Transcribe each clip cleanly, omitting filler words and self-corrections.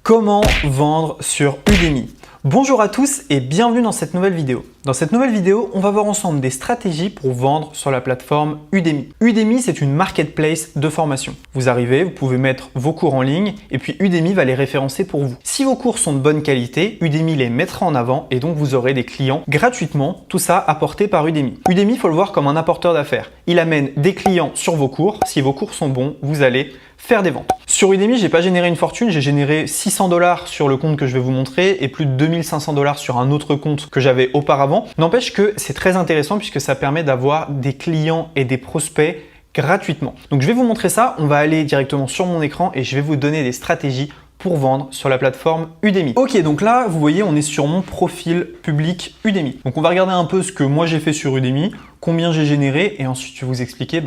Comment vendre sur Udemy? Bonjour à tous et bienvenue dans cette nouvelle vidéo. Dans cette nouvelle vidéo, on va voir ensemble des stratégies pour vendre sur la plateforme Udemy. Udemy, c'est une marketplace de formation. Vous arrivez, vous pouvez mettre vos cours en ligne et puis Udemy va les référencer pour vous. Si vos cours sont de bonne qualité, Udemy les mettra en avant et donc vous aurez des clients gratuitement, tout ça apporté par Udemy. Udemy, il faut le voir comme un apporteur d'affaires. Il amène des clients sur vos cours. Si vos cours sont bons, vous allez faire des ventes. Sur Udemy, j'ai pas généré une fortune, j'ai généré 600 $ sur le compte que je vais vous montrer et plus de 2500 $ sur un autre compte que j'avais auparavant. N'empêche que c'est très intéressant puisque ça permet d'avoir des clients et des prospects gratuitement. Donc je vais vous montrer ça, on va aller directement sur mon écran et je vais vous donner des stratégies pour vendre sur la plateforme Udemy. Ok, donc là, vous voyez, on est sur mon profil public Udemy. Donc on va regarder un peu ce que moi j'ai fait sur Udemy, combien j'ai généré et ensuite je vais vous expliquer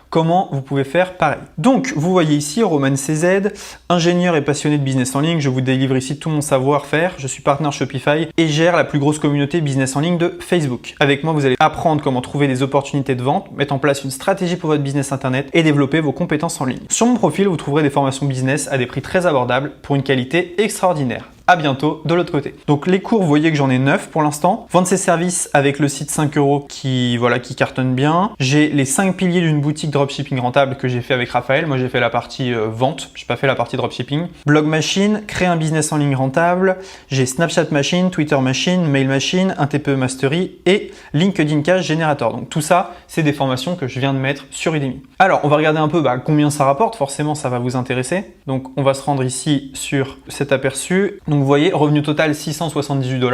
comment vous pouvez faire pareil. Donc vous voyez ici Roman CZ, ingénieur et passionné de business en ligne. Je vous délivre ici tout mon savoir-faire. Je suis partenaire Shopify et gère la plus grosse communauté business en ligne de Facebook. Avec moi, vous allez apprendre comment trouver des opportunités de vente, mettre en place une stratégie pour votre business internet et développer vos compétences en ligne. Sur mon profil, vous trouverez des formations business à des prix très abordables pour une qualité extraordinaire. À bientôt de l'autre côté. Donc les cours, vous voyez que j'en ai 9 pour l'instant. Vendre ses services avec le site 5 € qui cartonne bien. J'ai les 5 piliers d'une boutique dropshipping rentable que j'ai fait avec Raphaël. Moi j'ai fait la partie vente, j'ai pas fait la partie dropshipping. Blog Machine, créer un business en ligne rentable. J'ai Snapchat Machine, Twitter Machine, Mail Machine, un TPE Mastery et LinkedIn Cash Generator. Donc tout ça, c'est des formations que je viens de mettre sur Udemy. Alors on va regarder un peu combien ça rapporte. Forcément, ça va vous intéresser. Donc on va se rendre ici sur cet aperçu. Donc vous voyez, revenu total 678 $.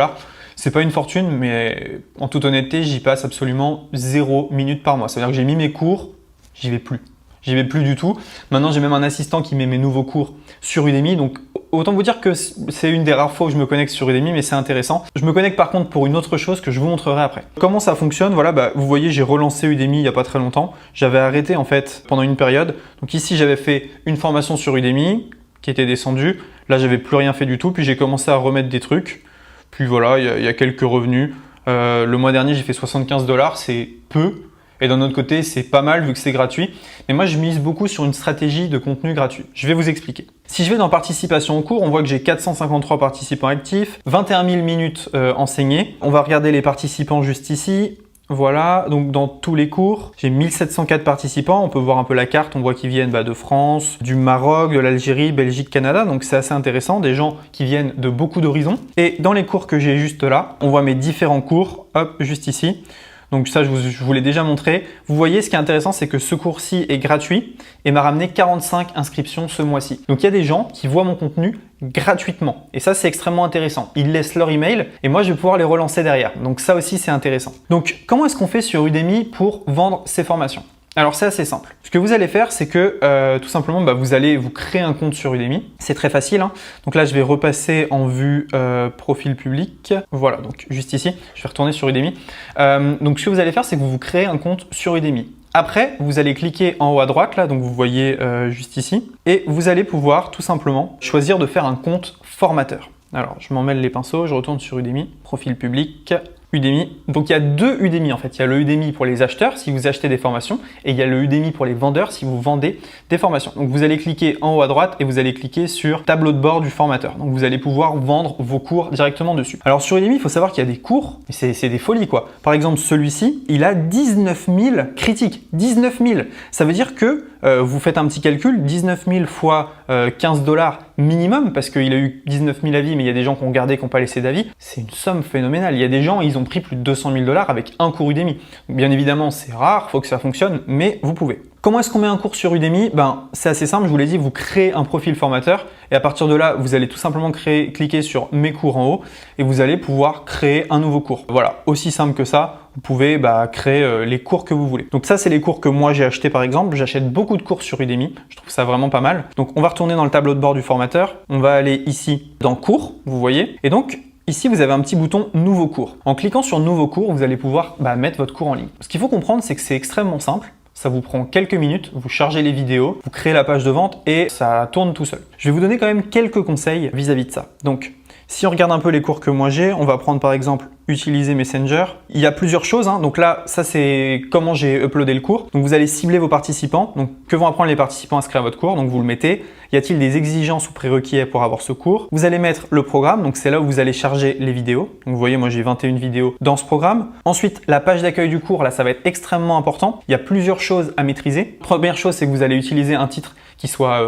C'est pas une fortune, mais en toute honnêteté, j'y passe absolument 0 minutes par mois. C'est-à-dire que j'ai mis mes cours, j'y vais plus. J'y vais plus du tout. Maintenant, j'ai même un assistant qui met mes nouveaux cours sur Udemy. Donc, autant vous dire que c'est une des rares fois où je me connecte sur Udemy, mais c'est intéressant. Je me connecte par contre pour une autre chose que je vous montrerai après. Comment ça fonctionne? Voilà, vous voyez, j'ai relancé Udemy il n'y a pas très longtemps. J'avais arrêté en fait pendant une période. Donc ici, j'avais fait une formation sur Udemy qui était descendue. Là, j'avais plus rien fait du tout. Puis j'ai commencé à remettre des trucs. Puis voilà, il y a quelques revenus. Le mois dernier, j'ai fait 75 $. C'est peu. Et d'un autre côté, c'est pas mal vu que c'est gratuit. Mais moi, je mise beaucoup sur une stratégie de contenu gratuit. Je vais vous expliquer. Si je vais dans participation au cours, on voit que j'ai 453 participants actifs, 21 000 minutes enseignées. On va regarder les participants juste ici. Voilà, donc dans tous les cours, j'ai 1704 participants. On peut voir un peu la carte, on voit qu'ils viennent de France, du Maroc, de l'Algérie, Belgique, Canada. Donc c'est assez intéressant, des gens qui viennent de beaucoup d'horizons. Et dans les cours que j'ai juste là, on voit mes différents cours, hop, juste ici. Donc ça, je vous l'ai déjà montré. Vous voyez, ce qui est intéressant, c'est que ce cours-ci est gratuit et m'a ramené 45 inscriptions ce mois-ci. Donc il y a des gens qui voient mon contenu gratuitement. Et ça, c'est extrêmement intéressant. Ils laissent leur email et moi, je vais pouvoir les relancer derrière. Donc ça aussi, c'est intéressant. Donc comment est-ce qu'on fait sur Udemy pour vendre ces formations? Alors c'est assez simple. Ce que vous allez faire, c'est que tout simplement, vous allez vous créer un compte sur Udemy. C'est très facile. Donc là, je vais repasser en vue profil public. Voilà, donc juste ici, je vais retourner sur Udemy. Donc ce que vous allez faire, c'est que vous créez un compte sur Udemy. Après, vous allez cliquer en haut à droite, là, donc vous voyez juste ici, et vous allez pouvoir tout simplement choisir de faire un compte formateur. Alors, je m'en mêle les pinceaux, je retourne sur Udemy, profil public. Udemy. Donc il y a deux Udemy en fait. Il y a le Udemy pour les acheteurs si vous achetez des formations et il y a le Udemy pour les vendeurs si vous vendez des formations. Donc vous allez cliquer en haut à droite et vous allez cliquer sur tableau de bord du formateur. Donc vous allez pouvoir vendre vos cours directement dessus. Alors sur Udemy, il faut savoir qu'il y a des cours, c'est des folies quoi. Par exemple celui-ci, il a 19 000 critiques. 19 000. Ça veut dire que vous faites un petit calcul, 19 000 fois 15 $ minimum parce qu'il a eu 19 000 avis mais il y a des gens qui ont regardé, qui n'ont pas laissé d'avis. C'est une somme phénoménale. Il y a des gens, ils ont pris plus de 200 000 $ avec un cours Udemy. Bien évidemment, c'est rare, il faut que ça fonctionne, mais vous pouvez. Comment est-ce qu'on met un cours sur Udemy? C'est assez simple, je vous l'ai dit, vous créez un profil formateur et à partir de là, vous allez tout simplement cliquer sur mes cours en haut et vous allez pouvoir créer un nouveau cours. Voilà, aussi simple que ça, vous pouvez créer les cours que vous voulez. Donc ça, c'est les cours que moi j'ai achetés par exemple. J'achète beaucoup de cours sur Udemy, je trouve ça vraiment pas mal. Donc on va retourner dans le tableau de bord du formateur, on va aller ici dans cours, vous voyez, et donc ici, vous avez un petit bouton « Nouveau cours ». En cliquant sur « Nouveau cours », vous allez pouvoir mettre votre cours en ligne. Ce qu'il faut comprendre, c'est que c'est extrêmement simple. Ça vous prend quelques minutes, vous chargez les vidéos, vous créez la page de vente et ça tourne tout seul. Je vais vous donner quand même quelques conseils vis-à-vis de ça. Donc, Si on regarde un peu les cours que moi j'ai, on va prendre par exemple utiliser Messenger. Il y a plusieurs choses, hein. Donc là, ça c'est comment j'ai uploadé le cours. Donc vous allez cibler vos participants. Donc que vont apprendre les participants à inscrire à votre cours? Donc vous le mettez. Y a-t-il des exigences ou prérequis pour avoir ce cours? Vous allez mettre le programme. Donc c'est là où vous allez charger les vidéos. Donc vous voyez, moi j'ai 21 vidéos dans ce programme. Ensuite, la page d'accueil du cours, là ça va être extrêmement important. Il y a plusieurs choses à maîtriser. Première chose, c'est que vous allez utiliser un titre qui soit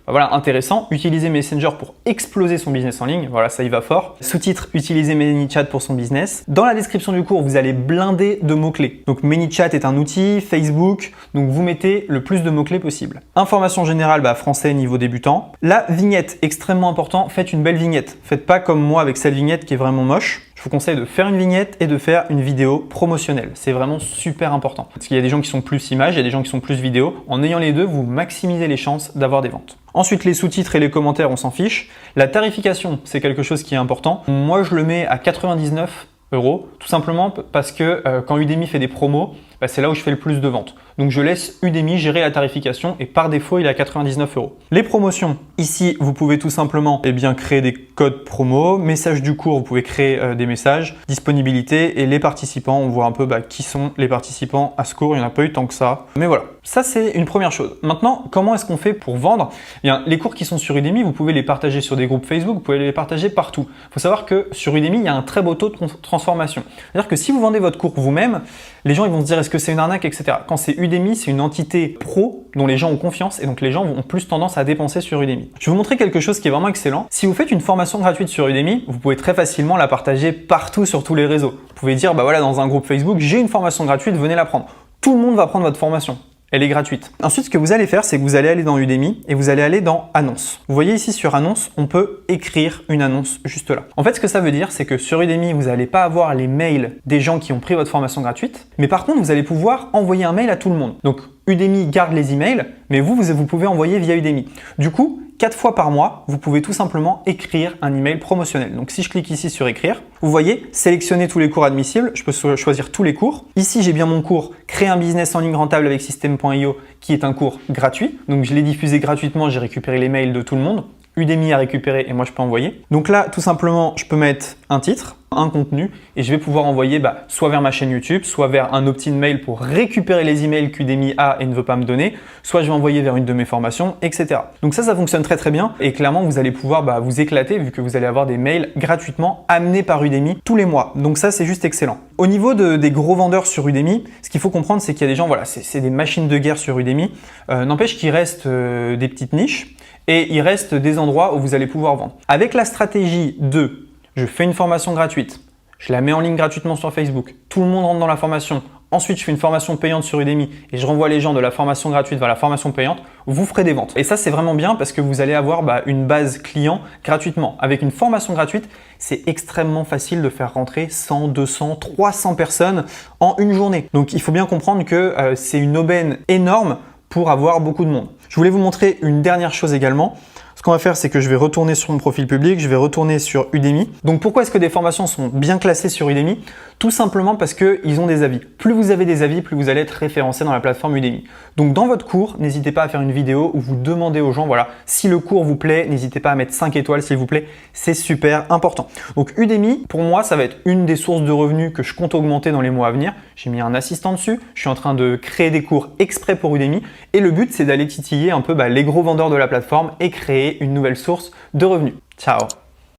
voilà, intéressant. Utiliser Messenger pour exploser son business en ligne. Voilà, ça y va fort. Sous-titre, utiliser ManyChat pour son business. Dans la description du cours, vous allez blinder de mots-clés. Donc ManyChat est un outil, Facebook, donc vous mettez le plus de mots-clés possible. Information générale, français niveau débutant. La vignette, extrêmement important, faites une belle vignette. Faites pas comme moi avec cette vignette qui est vraiment moche. Je vous conseille de faire une vignette et de faire une vidéo promotionnelle. C'est vraiment super important. Parce qu'il y a des gens qui sont plus images, il y a des gens qui sont plus vidéo. En ayant les deux, vous maximisez les chances d'avoir des ventes. Ensuite, les sous-titres et les commentaires, on s'en fiche. La tarification, c'est quelque chose qui est important. Moi, je le mets à 99 €, tout simplement parce que quand Udemy fait des promos, c'est là où je fais le plus de ventes. Donc je laisse Udemy gérer la tarification et par défaut, il est à 99 €. Les promotions, ici, vous pouvez tout simplement créer des codes promo, message du cours, vous pouvez créer des messages, disponibilité et les participants, on voit un peu qui sont les participants à ce cours, il n'y en a pas eu tant que ça. Mais voilà, ça c'est une première chose. Maintenant, comment est-ce qu'on fait pour vendre? Les cours qui sont sur Udemy, vous pouvez les partager sur des groupes Facebook, vous pouvez les partager partout. Il faut savoir que sur Udemy, il y a un très beau taux de transformation. C'est-à-dire que si vous vendez votre cours vous-même, les gens ils vont se dire est-ce que c'est une arnaque, etc. Quand c'est Udemy, c'est une entité pro dont les gens ont confiance et donc les gens ont plus tendance à dépenser sur Udemy. Je vais vous montrer quelque chose qui est vraiment excellent. Si vous faites une formation gratuite sur Udemy, vous pouvez très facilement la partager partout sur tous les réseaux. Vous pouvez dire voilà, dans un groupe Facebook, j'ai une formation gratuite, venez la prendre. Tout le monde va prendre votre formation. Elle est gratuite. Ensuite, ce que vous allez faire, c'est que vous allez aller dans Udemy et vous allez aller dans Annonces. Vous voyez ici sur Annonces, on peut écrire une annonce juste là. En fait, ce que ça veut dire, c'est que sur Udemy, vous n'allez pas avoir les mails des gens qui ont pris votre formation gratuite, mais par contre, vous allez pouvoir envoyer un mail à tout le monde. Donc, Udemy garde les emails, mais vous pouvez envoyer via Udemy. Du coup, 4 fois par mois, vous pouvez tout simplement écrire un email promotionnel. Donc si je clique ici sur écrire, vous voyez, sélectionner tous les cours admissibles, je peux choisir tous les cours. Ici, j'ai bien mon cours Créer un business en ligne rentable avec System.io qui est un cours gratuit. Donc je l'ai diffusé gratuitement, j'ai récupéré les mails de tout le monde. Udemy a récupéré et moi je peux envoyer. Donc là, tout simplement, je peux mettre un titre, un contenu et je vais pouvoir envoyer soit vers ma chaîne YouTube, soit vers un opt-in mail pour récupérer les emails qu'Udemy a et ne veut pas me donner, soit je vais envoyer vers une de mes formations, etc. Donc ça fonctionne très très bien et clairement vous allez pouvoir vous éclater vu que vous allez avoir des mails gratuitement amenés par Udemy tous les mois. Donc ça c'est juste excellent. Au niveau des gros vendeurs sur Udemy, ce qu'il faut comprendre c'est qu'il y a des gens, c'est des machines de guerre sur Udemy. N'empêche qu'il reste des petites niches et il reste des endroits où vous allez pouvoir vendre. Avec la stratégie de je fais une formation gratuite, je la mets en ligne gratuitement sur Facebook, tout le monde rentre dans la formation, ensuite je fais une formation payante sur Udemy et je renvoie les gens de la formation gratuite vers la formation payante, vous ferez des ventes. Et ça c'est vraiment bien parce que vous allez avoir une base client gratuitement. Avec une formation gratuite, c'est extrêmement facile de faire rentrer 100, 200, 300 personnes en une journée. Donc il faut bien comprendre que c'est une aubaine énorme pour avoir beaucoup de monde. Je voulais vous montrer une dernière chose également. Ce qu'on va faire, c'est que je vais retourner sur mon profil public, je vais retourner sur Udemy. Donc pourquoi est-ce que des formations sont bien classées sur Udemy? Tout simplement parce qu'ils ont des avis. Plus vous avez des avis, plus vous allez être référencé dans la plateforme Udemy. Donc dans votre cours, n'hésitez pas à faire une vidéo où vous demandez aux gens, si le cours vous plaît, n'hésitez pas à mettre 5 étoiles s'il vous plaît, c'est super important. Donc Udemy, pour moi, ça va être une des sources de revenus que je compte augmenter dans les mois à venir. J'ai mis un assistant dessus, je suis en train de créer des cours exprès pour Udemy et le but c'est d'aller titiller un peu les gros vendeurs de la plateforme et créer une nouvelle source de revenus. Ciao!